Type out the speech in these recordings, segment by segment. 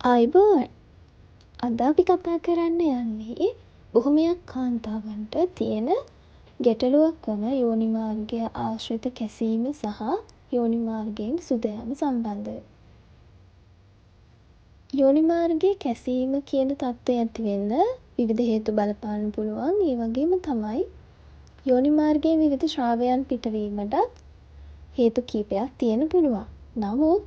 ආයුබෝවන්. අද අපි කතා කරන්න යන්නේ බොහොමයක් කාන්තාවන්ට තියෙන ගැටලුවක් වන යෝනි මාර්ගය ආශ්‍රිත කැසීම සහ යෝනි මාර්ගයෙන් සුද යාම සම්බන්ධව. යෝනි මාර්ගයේ කැසීම කියන තත්ත්වය ඇති වෙන්න විවිධ හේතු බලපාන්න පුළුවන්. ඒ වගේම තමයි යෝනි මාර්ගයේ විවිධ ශ්‍රාවයන් පිටවීමටත් හේතු කීපයක් තියෙන්න පුළුවන්. නමුත්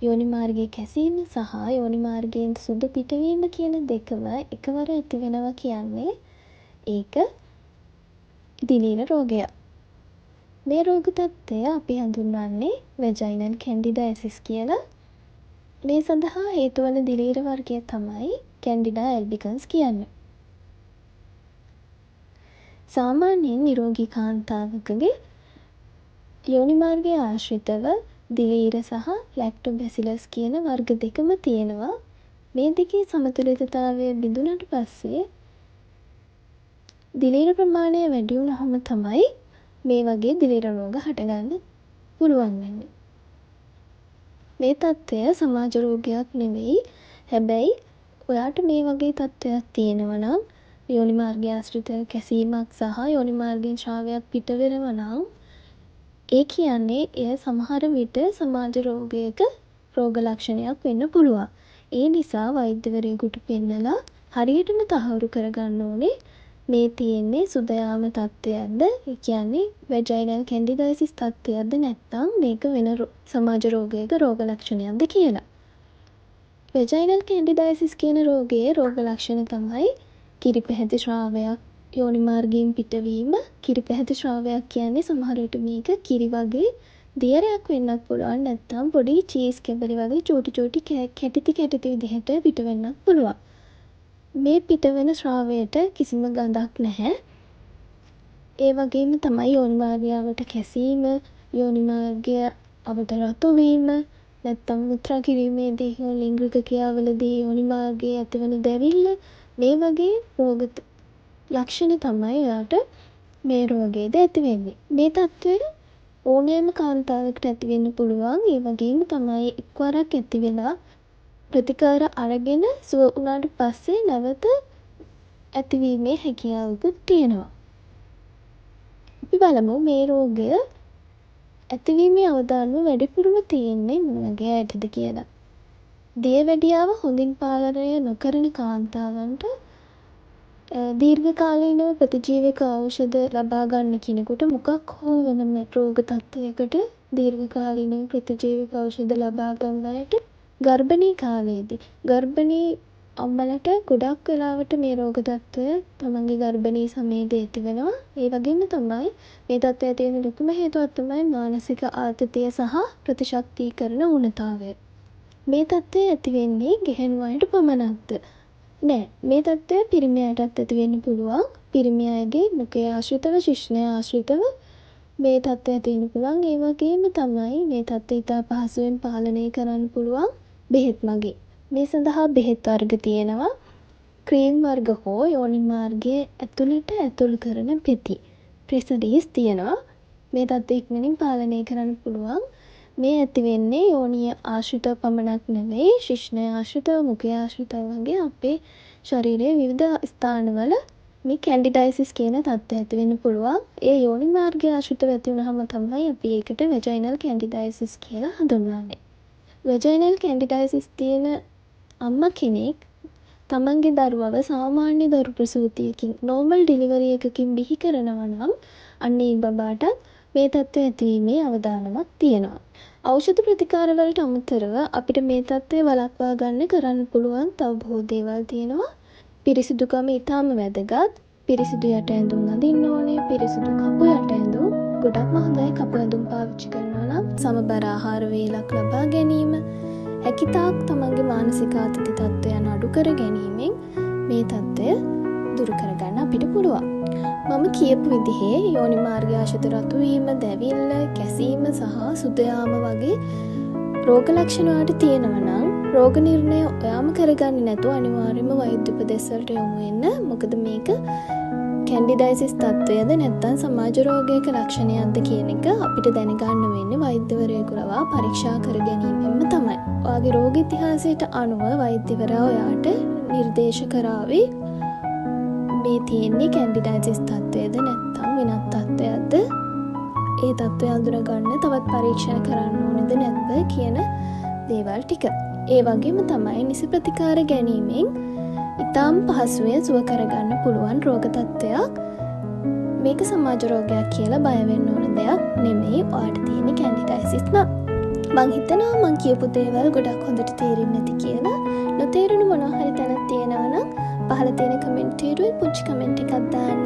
යෝනි මාර්ගයේ කැසීම සහ යෝනි මාර්ගයෙන් සුද පිටවීම කියන දෙකම එකවර ඇති වෙනවා කියන්නේ ඒක දිලීර රෝගයක්. මේ රෝග තත්ත්වය අපි හඳුන්වන්නේ වැජයිනල් කැන්ඩිඩයසිස් කියලා. මේ සඳහා හේතු වන දිලීර වර්ගය තමයි කැන්ඩිඩා ඇල්බිකන්ස් කියන්නේ. සාමාන්‍යයෙන් නිරෝගී කාන්තාවකගේ යෝනි මාර්ගය ආශ්‍රිතව දිලීර සහ ලැක්ටෝබැසිලස් කියන වර්ග දෙකම තියෙනවා. මේ දෙකේ සමතුලිතතාවය බිඳුනට පස්සේ දිලීර ප්‍රමාණය වැඩි වුණාම තමයි මේ වගේ දිලීර රෝග හටගන්න පුළුවන් වෙන්නේ. මේ තත්ත්වය සමාජ රෝගයක් නෙවෙයි. හැබැයි ඔයාට මේ වගේ තත්ත්වයක් තියෙනවා නම් යෝනි මාර්ගය ආශ්‍රිතව කැසීමක් සහ යෝනි මාර්ගයෙන් ශ්‍රාවයක් පිට වෙනවා නම් ඒ කියන්නේ එය සමහර විට සමාජ රෝගයක රෝග ලක්ෂණයක් වෙන්න පුළුවන්. ඒ නිසා වෛද්‍යවරයෙකුට පෙන්නලා හරියටම තහවුරු කරගන්න ඕනේ මේ තියෙන්නේ සුද යාම තත්ත්වයක්ද, ඒ කියන්නේ වැජයිනල් කැන්ඩිඩයසිස් තත්ත්වයක්ද නැත්නම් මේක වෙන සමාජ රෝගයක රෝග ලක්ෂණයක්ද කියලා. වැජයිනල් කැන්ඩිඩයසිස් කියන රෝගයේ රෝග ලක්ෂණ තමයි කිරි පැහැති ශ්‍රාවයක් යෝනි මාර්ගයෙන් පිටවීම. කිරි පැහැති ශ්‍රාවයක් කියන්නේ සමහර විට මේක කිරි වගේ දියරයක් වෙන්නත් පුළුවන්. නැත්නම් පොඩි චීස් කැබලි වගේ චූටි කැටිති විදිහට පිට වෙන්නත් පුළුවන්. මේ පිටවෙන ශ්‍රාවයට කිසිම ගඳක් නැහැ. ඒ වගේම තමයි යෝනි මාර්ගයට කැසීම, යෝනි මාර්ගය අවට රතු වීම, නැත්නම් මුත්‍රා කිරීමේදී හෝ ලිංගික ක්‍රියාවලදී යෝනි මාර්ගයේ ඇතිවන දැවිල්ල, මේ වගේ රෝග ලක්ෂණ තමයි එයාට මේ රෝගයේද ඇති වෙන්නේ. මේ තත්ත්වය ඕනෑම කාන්තාවකට ඇති වෙන්න පුළුවන්. ඒ වගේම තමයි එක්වරක් ඇති වෙලා ප්‍රතිකාර අරගෙන සුව වුණාට පස්සේ නැවත ඇතිවීමේ හැකියාවකුත් තියෙනවා. අපි බලමු මේ රෝගය ඇතිවීමේ අවදානම වැඩිපුරම තියෙන්නේ මොන වගේ අයටද කියලා. දියවැඩියාව හොඳින් පාලනය නොකරන කාන්තාවන්ට දීර්ඝකාලීනව ප්‍රතිජීවක ඖෂධ ලබා ගන්න කෙනෙකුට මොකක් හෝ වෙනම රෝග තත්ත්වයකට දීර්ඝකාලීනව ප්‍රතිජීවක ඖෂධ ලබා ගන්න අයට ගර්භණී කාලයේදී ගර්භණී අම්මලට ගොඩක් වෙලාවට මේ රෝග තත්ත්වය තමන්ගේ ගර්භණී සමයේදී ඇති වෙනවා. ඒ වගේම තමයි මේ තත්ත්වය ඇති වෙන ලොකුම හේතුවක් තමයි මානසික ආතතිය සහ ප්‍රතිශක්තීකරණ ඌනතාවය. මේ තත්ත්වය ඇති වෙන්නේ ගැහැණු අයට පමණක්ද? නෑ. මේ තත්ත්වය පිරිමි අයටත් ඇති වෙන්න පුළුවන්. පිරිමි අයගේ මුඛය ආශ්‍රිතව, ශිශ්නය ආශ්‍රිතව මේ තත්ත්වය ඇති වෙන්න පුළුවන්. ඒ වගේම තමයි මේ තත්ත්වය ඉතා පහසුවෙන් පාලනය කරන්න පුළුවන් බෙහෙත් මගින්. මේ සඳහා බෙහෙත් වර්ග තියෙනවා. ක්‍රීම් වර්ග හෝ යෝනි මාර්ගයේ ඇතුළට ඇතුල් කරන පෙති ප්‍රෙසරීස් තියෙනවා. මේ තත්ත්වය ඉක්මනින් පාලනය කරන්න පුළුවන්. මේ ඇති වෙන්නේ යෝනිය ආශ්‍රිතව පමණක් නෙවෙයි, ශිශ්නය ආශ්‍රිතව, මුඛය ආශ්‍රිතව වගේ අපේ ශරීරයේ විවිධ ස්ථානවල මේ කැන්ඩිඩයසිස් කියන තත්ත්වය ඇති වෙන්න පුළුවන්. ඒ යෝනි මාර්ගය ආශ්‍රිතව ඇති වුණාම තමයි අපි ඒකට වැජයිනල් කැන්ඩිඩයසිස් කියලා හඳුන්වන්නේ. වැජයිනල් කැන්ඩිඩයසිස් තියෙන අම්මා කෙනෙක් තමන්ගේ දරුවව සාමාන්‍ය දරු ප්‍රසූතියකින්, නෝමල් ඩිලිවරි එකකින් බිහි කරනවා නම් අන්න ඒ බබාටත් මේ තත්ත්වය ඇතිවීමේ අවදානමක් තියෙනවා. ඖෂධ ප්‍රතිකාර වලට අමතරව අපිට මේ තත්ත්වය වළක්වා ගන්න කරන්න පුළුවන් තව බොහෝ දේවල් තියෙනවා. පිරිසිදුකම ඉතාම වැදගත්. පිරිසිදු යට ඇඳුම් අඳින්න ඕනේ. පිරිසිදු කපු යට ඇඳුම් ගොඩක්ම හොඳයි. කපු ඇඳුම් පාවිච්චි කරනවා නම් සමබර ආහාර වේලක් ලබා ගැනීම, හැකිතාක් තමන්ගේ මානසික ආතති තත්ත්වයන් අඩු කර ගැනීමෙන් මේ තත්ත්වය දුරු කරගන්න අපිට පුළුවන්. මම කියපු විදිහේ යෝනි මාර්ගය ආශ්‍රිත රතු වීම, දැවිල්ල, කැසීම සහ සුද යාම වගේ රෝග ලක්ෂණ වලට තියෙනවා නම් රෝග නිర్ణය ඔයාම කරගන්නේ නැතුව අනිවාර්යයෙන්ම වෛද්‍ය උපදෙස් වලට යොමු වෙන්න. මොකද මේක කැන්ඩිඩයිසිස් තත්ත්වයද නැත්නම් සමාජ රෝගයක ලක්ෂණයක්ද කියන එක අපිට දැනගන්න වෙන්නේ වෛද්‍යවරයෙකු ලවා පරීක්ෂා කර ගැනීමෙන්ම තමයි. ඔයාගේ රෝග ඉතිහාසයට අනුව වෛද්‍යවරයා ඔයාට නිර්දේශ කරાવી මේ තියෙන්නේ කැන්ඩිඩයිසිස් තත්ත්වයද නැත්නම් වෙනත් තත්ත්වයක්ද, ඒ තත්ත්වය අඳුරගන්න තවත් පරීක්ෂණ කරන්න ඕනේද නැද්ද කියන දේවල් ටික. ඒ වගේම තමයි නිසි ප්‍රතිකාර ගැනීමෙන් ඉතාම පහසුවෙන් සුව කරගන්න පුළුවන් රෝග තත්ත්වයක්. මේක සමාජ රෝගයක් කියලා බය වෙන්න ඕන දෙයක් නෙමෙයි. ඔයාට තියෙන කැන්ඩිඩයිසිස් නම් මං හිතනවා මං කියපු දේවල් ගොඩක් හොඳට තේරෙන්නේ නැති කියලා. නොතේරුණු මොනවා හරි තැනක් තියෙනවා නම් පහළ තියෙන කමෙන්ට් එකේ පුංචි කමෙන්ට් එකක් දාන්න.